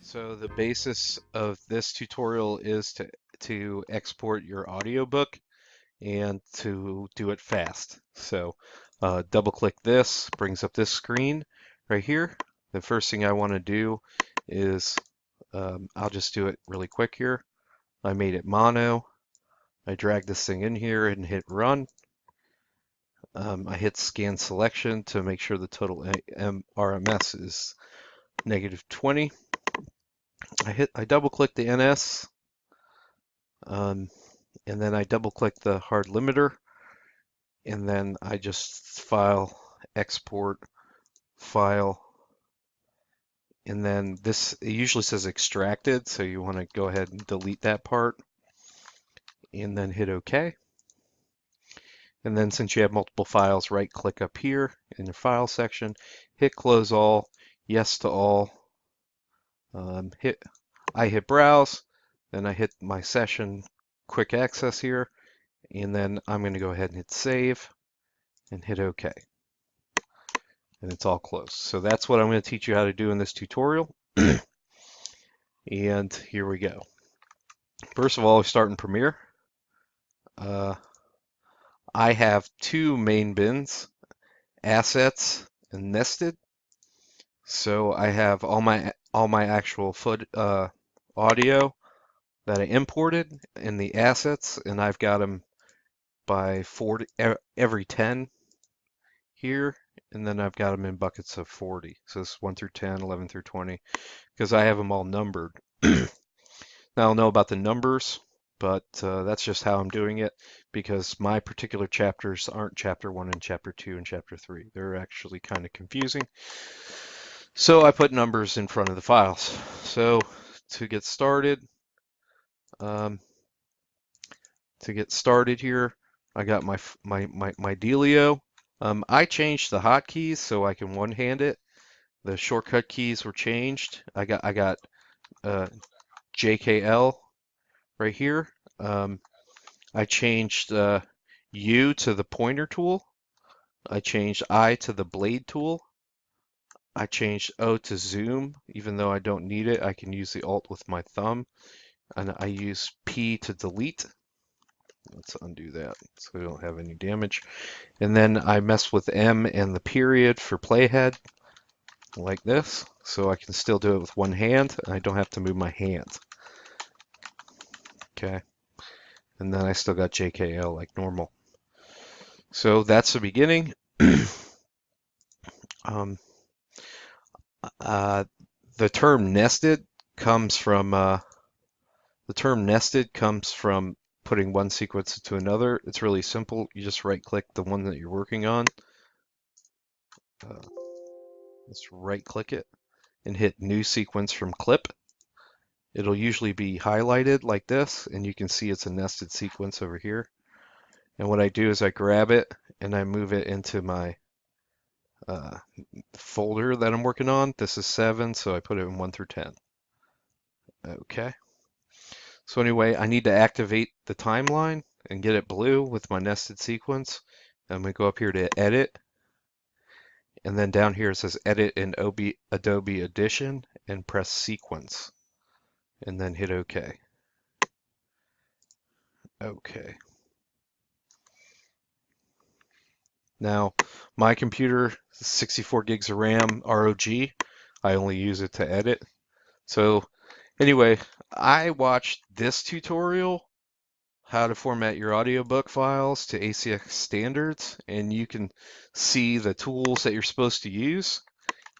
So the basis of this tutorial is to export your audiobook and to do it fast. So double click this, brings up this screen right here. The first thing I want to do is I'll just do it really quick here. I made it mono. I drag this thing in here and hit run. I hit scan selection to make sure the total RMS is -20. I double click the NS, and then I double click the hard limiter, and then I just file, export, file, and then this, it usually says extracted, so you want to go ahead and delete that part, and then hit OK. And then since you have multiple files, right click up here in your file section, hit close all, yes to all, I hit browse, then I hit my session quick access here, and then I'm going to go ahead and hit save and hit OK. And it's all closed. So that's what I'm going to teach you how to do in this tutorial. And here we go. First of all, we start in Premiere. I have two main bins, assets and nested. So I have all my actual audio that I imported in the assets, and I've got them by 40 every 10 here, and then I've got them in buckets of 40. So it's 1 through 10, 11 through 20, because I have them all numbered. Now, I don't know about the numbers, but that's just how I'm doing it, because my particular chapters aren't chapter 1 and chapter 2 and chapter 3. They're actually kind of confusing. So I put numbers in front of the files. So to get started, here, I got my dealio. I changed the hotkeys so I can one-hand it. The shortcut keys were changed. I got JKL right here. I changed U to the pointer tool. I changed I to the blade tool. I changed O to zoom, even though I don't need it. I can use the Alt with my thumb. And I use P to delete. Let's undo that so we don't have any damage. And then I mess with M and the period for playhead like this, so I can still do it with one hand and I don't have to move my hand. Okay. And then I still got JKL like normal. So that's the beginning. The term nested comes from putting one sequence into another. It's really simple. You just right click the one that you're working on. Just right click it and hit new sequence from clip. It'll usually be highlighted like this, and you can see it's a nested sequence over here. And what I do is I grab it and I move it into my folder that I'm working on. This is 7, so I put it in 1 through 10. Okay. So anyway, I need to activate the timeline and get it blue with my nested sequence. I'm going to go up here to edit, and then down here it says edit in Adobe Audition and press sequence, and then hit OK. Okay. Now, my computer, 64 gigs of RAM, ROG. I only use it to edit. So anyway, I watched this tutorial, how to format your audiobook files to ACX standards, and you can see the tools that you're supposed to use.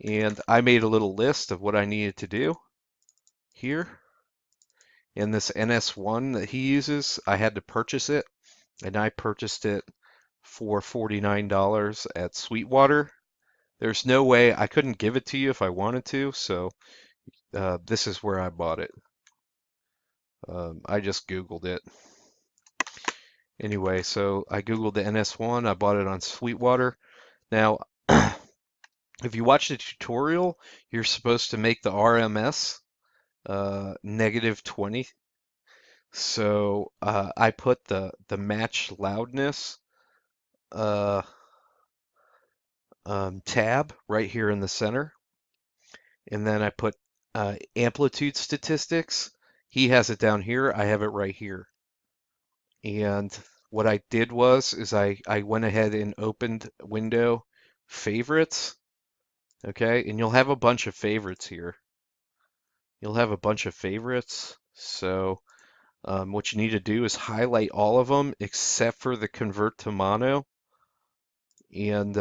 And I made a little list of what I needed to do here. And this NS1 that he uses, I had to purchase it, and I purchased it for $49 at Sweetwater. There's no way I couldn't give it to you if I wanted to, so this is where I bought it. I just Googled it. Anyway, so I Googled the NS1, I bought it on Sweetwater. Now, if you watch the tutorial, you're supposed to make the RMS -20. So I put the match loudness tab right here in the center, and then I put amplitude statistics. He has it down here. I have it right here. And what I did was is I went ahead and opened window favorites. Okay, and you'll have a bunch of favorites here. You'll have a bunch of favorites. So what you need to do is highlight all of them except for the convert to mono and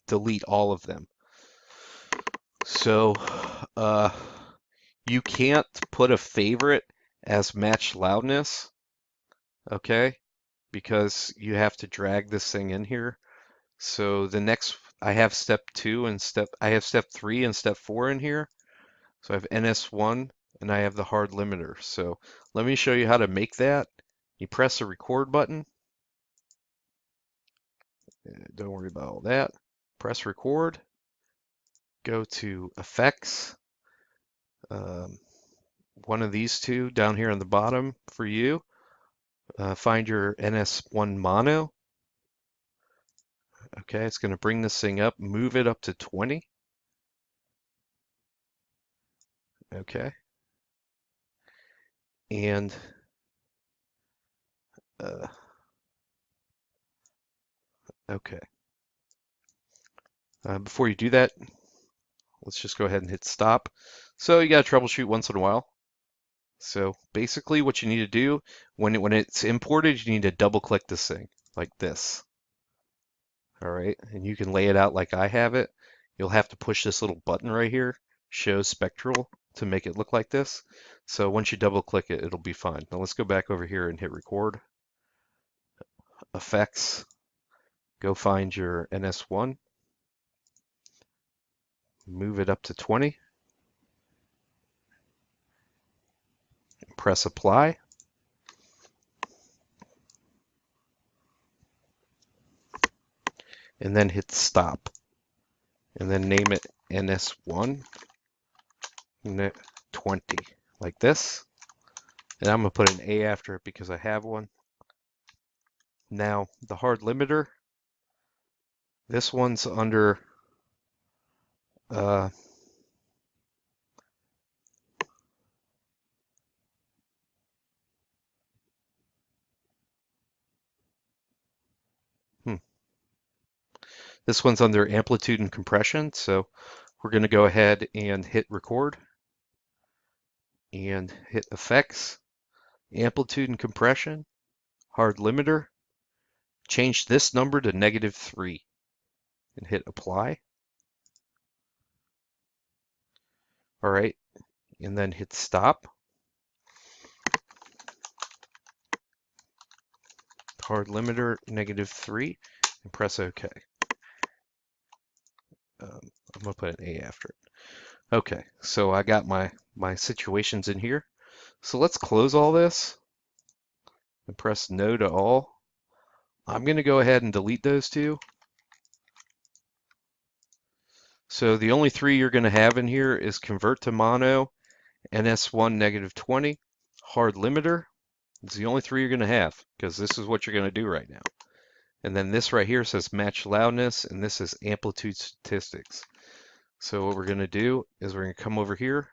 delete all of them. So you can't put a favorite as match loudness, okay? Because you have to drag this thing in here. So the next, I have step 2 and I have step 3 and step 4 in here. So I have NS1 and I have the hard limiter. So let me show you how to make that. You press the record button. Don't worry about all that. Press record. Go to effects. One of these two down here on the bottom for you. Find your NS1 mono. Okay, it's going to bring this thing up. Move it up to 20. Okay. And okay. Before you do that, let's just go ahead and hit stop. So you got to troubleshoot once in a while. So basically what you need to do when it's imported, you need to double click this thing like this. All right, and you can lay it out like I have it. You'll have to push this little button right here, show spectral, to make it look like this. So once you double click it, it'll be fine. Now let's go back over here and hit record. Effects, go find your NS1, move it up to 20, press apply. And then hit stop. And then name it NS1 20, like this. And I'm going to put an A after it because I have one. Now, the hard limiter, this one's under this one's under amplitude and compression. So we're going to go ahead and hit record and hit effects, amplitude and compression, hard limiter. Change this number to -3 and hit apply. All right, and then hit stop. Hard limiter -3 and press OK. I'm gonna put an A after it. Okay, so I got my situations in here. So let's close all this and press no to all. I'm gonna go ahead and delete those two. So the only three you're gonna have in here is convert to mono, NS1 -20, hard limiter. It's the only three you're gonna have because this is what you're gonna do right now. And then this right here says match loudness, and this is amplitude statistics. So what we're going to do is we're going to come over here,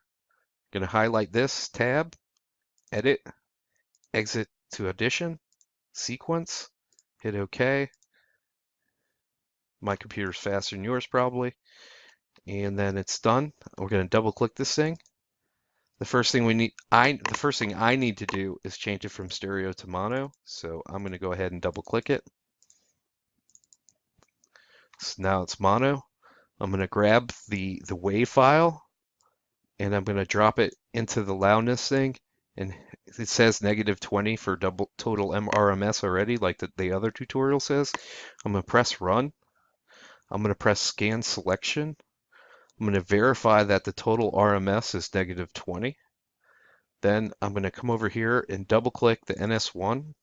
going to highlight this tab, edit, exit to audition, sequence, hit OK. My computer's faster than yours probably. And then it's done. We're going to double click this thing. The first thing I need to do is change it from stereo to mono. So I'm going to go ahead and double click it. So now it's mono. I'm going to grab the WAV file and I'm going to drop it into the loudness thing. And it says -20 for double total RMS already, like the other tutorial says. I'm going to press run. I'm going to press scan selection. I'm going to verify that the total RMS is -20. Then I'm going to come over here and double click the NS1,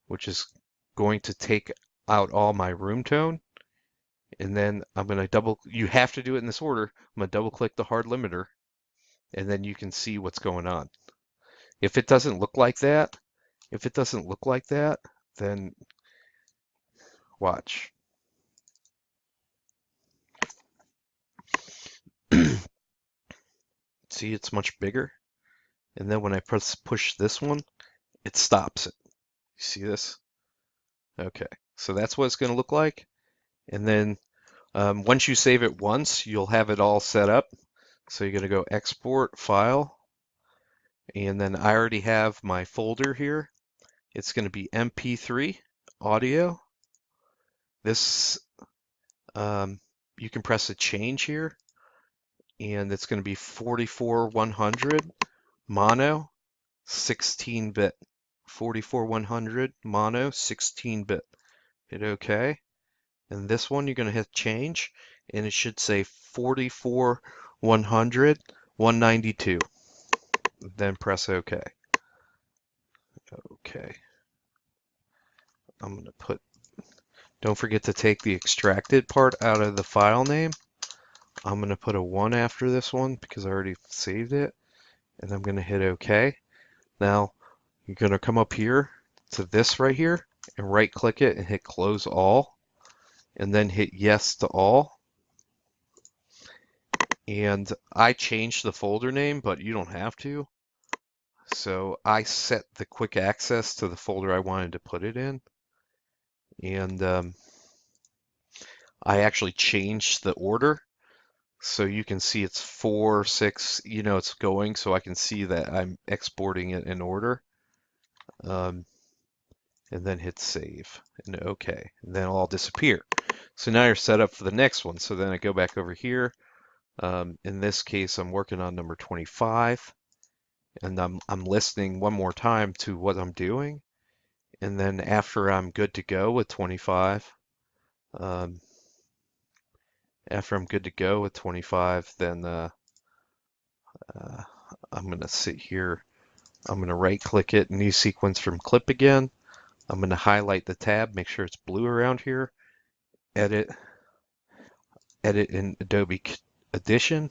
which is going to take out all my room tone. And then I'm going to you have to do it in this order. I'm going to double click the hard limiter, and then you can see what's going on. If it doesn't look like that, then watch. See, it's much bigger. And then when I push this one, it stops it. You see this? Okay, so that's what it's going to look like. And then once you save it once, you'll have it all set up. So you're going to go Export, File, and then I already have my folder here. It's going to be MP3 audio. This, you can press a change here, and it's going to be 44100 mono, 16-bit. 44100 mono, 16-bit. Hit OK. And this one, you're going to hit change, and it should say 44100 192. Then press OK. Okay. I'm going to put, don't forget to take the extracted part out of the file name. I'm going to put a 1 after this one because I already saved it. And I'm going to hit OK. Now, you're going to come up here to this right here and right click it and hit close all. And then hit yes to all. And I changed the folder name, but you don't have to. So I set the quick access to the folder I wanted to put it in. And I actually changed the order. So you can see it's 4, 6, it's going, so I can see that I'm exporting it in order. And then hit save and OK. And then it'll all disappear. So now you're set up for the next one. So then I go back over here. In this case, I'm working on number 25. And I'm listening one more time to what I'm doing. And then after I'm good to go with 25, then I'm going to sit here. I'm going to right click it, new sequence from clip again. I'm going to highlight the tab, make sure it's blue around here. Edit in Adobe Audition,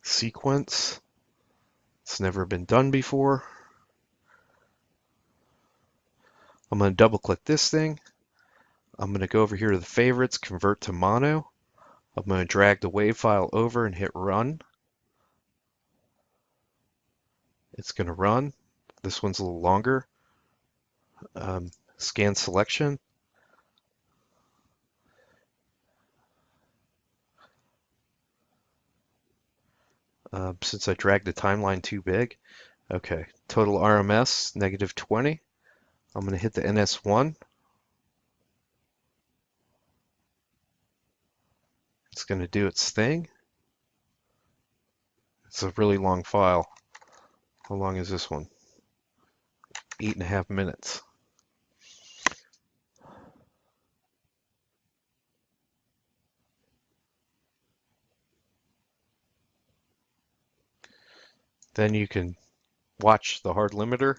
sequence. It's never been done before. I'm going to double click this thing. I'm going to go over here to the favorites, convert to mono. I'm going to drag the WAV file over and hit run. It's going to run. This one's a little longer. Scan selection. Since I dragged the timeline too big. Okay, total RMS, -20. I'm going to hit the NS1. It's going to do its thing. It's a really long file. How long is this one? 8.5 minutes. Then you can watch the hard limiter.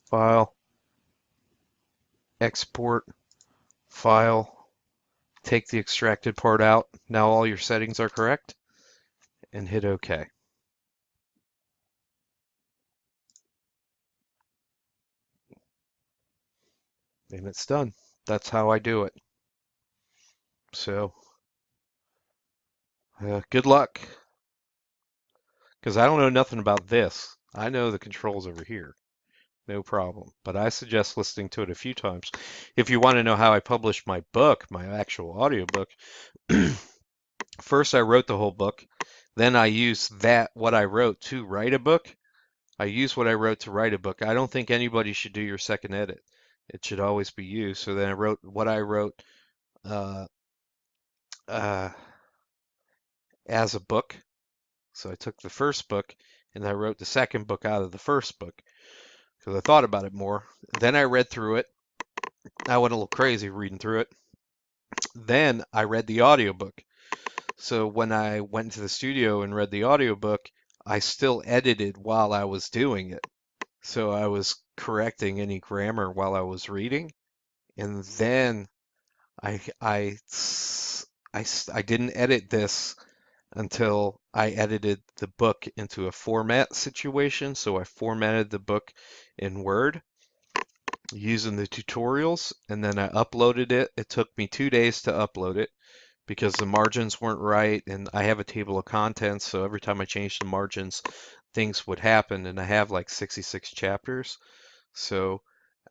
File, export, file, take the extracted part out. Now all your settings are correct, and hit OK. And it's done. That's how I do it. So, good luck. Because I don't know nothing about this. I know the controls over here. No problem. But I suggest listening to it a few times. If you want to know how I published my book, my actual audio book, first I wrote the whole book. Then I used what I wrote to write a book. I used what I wrote to write a book. I don't think anybody should do your second edit. It should always be you. So then I wrote what I wrote as a book. So I took the first book and I wrote the second book out of the first book because I thought about it more. Then I read through it. I went a little crazy reading through it. Then I read the audiobook. So when I went to the studio and read the audiobook, I still edited while I was doing it. So I was correcting any grammar while I was reading. And then I didn't edit this until I edited the book into a format situation. So I formatted the book in Word. using the tutorials, and then I uploaded it. It took me 2 days to upload it because the margins weren't right, and I have a table of contents, so every time I changed the margins, things would happen, and I have like 66 chapters. So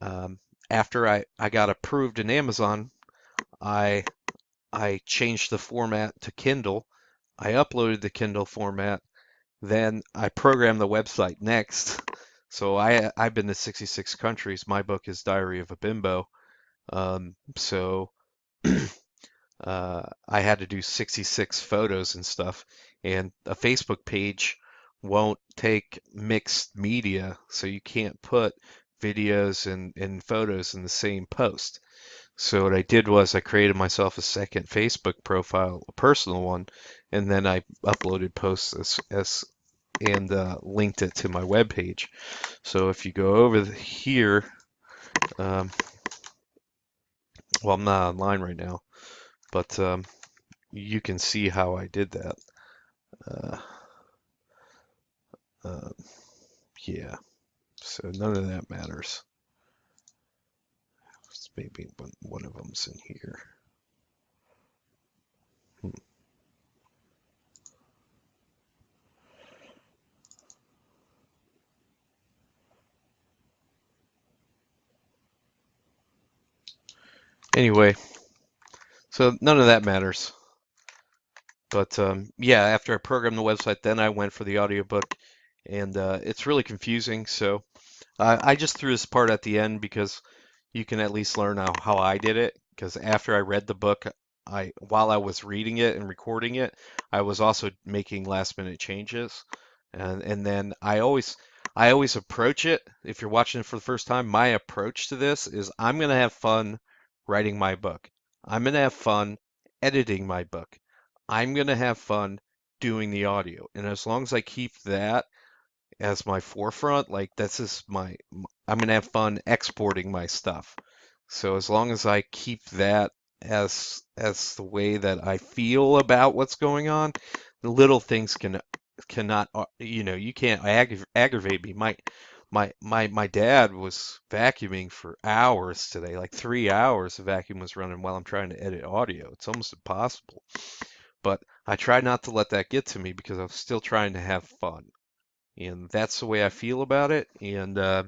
um, after I got approved in Amazon, I I changed the format to Kindle. I uploaded the Kindle format, then I programmed the website next. So I've been to 66 countries. My book is Diary of a Bimbo. So I had to do 66 photos and stuff, and a Facebook page won't take mixed media, so you can't put videos and photos in the same post. So what I did was I created myself a second Facebook profile, a personal one, and then I uploaded posts as and linked it to my web page. So if you go over here, um, well, I'm not online right now, but you can see how I did that. Uh, uh, yeah, so none of that matters. Maybe one of them's in here. Hmm. Anyway, so none of that matters. But yeah, after I programmed the website, then I went for the audiobook, and it's really confusing. So I just threw this part at the end because you can at least learn how I did it. Because after I read the book, while I was reading it and recording it, I was also making last minute changes. And then I always approach it. If you're watching it for the first time, my approach to this is I'm gonna have fun writing my book. I'm gonna have fun editing my book. I'm gonna have fun doing the audio. And as long as I keep that as my forefront, like this is I'm gonna have fun exporting my stuff. So as long as I keep that as the way that I feel about what's going on, the little things cannot you can't aggravate me. My dad was vacuuming for hours today, like 3 hours. The vacuum was running while I'm trying to edit audio. It's almost impossible. But I try not to let that get to me because I'm still trying to have fun. And that's the way I feel about it. And I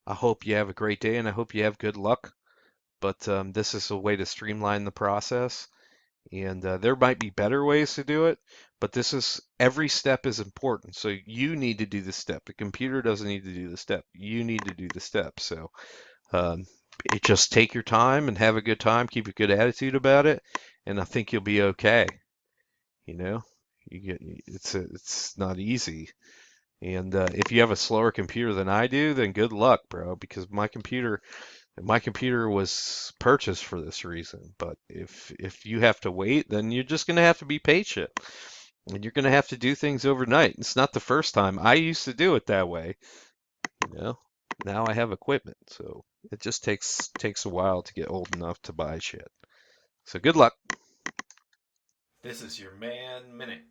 hope you have a great day and I hope you have good luck. But this is a way to streamline the process. And there might be better ways to do it, but every step is important. So you need to do the step. The computer doesn't need to do the step. You need to do the step. So um, just take your time and have a good time. Keep a good attitude about it, and I think you'll be okay. You know, it's not easy. And if you have a slower computer than I do, then good luck, bro, because my computer was purchased for this reason. But if you have to wait, then you're just gonna have to be patient. And you're gonna have to do things overnight. It's not the first time. I used to do it that way, you know. Now I have equipment, so it just takes a while to get old enough to buy shit. So good luck. This is your man minute.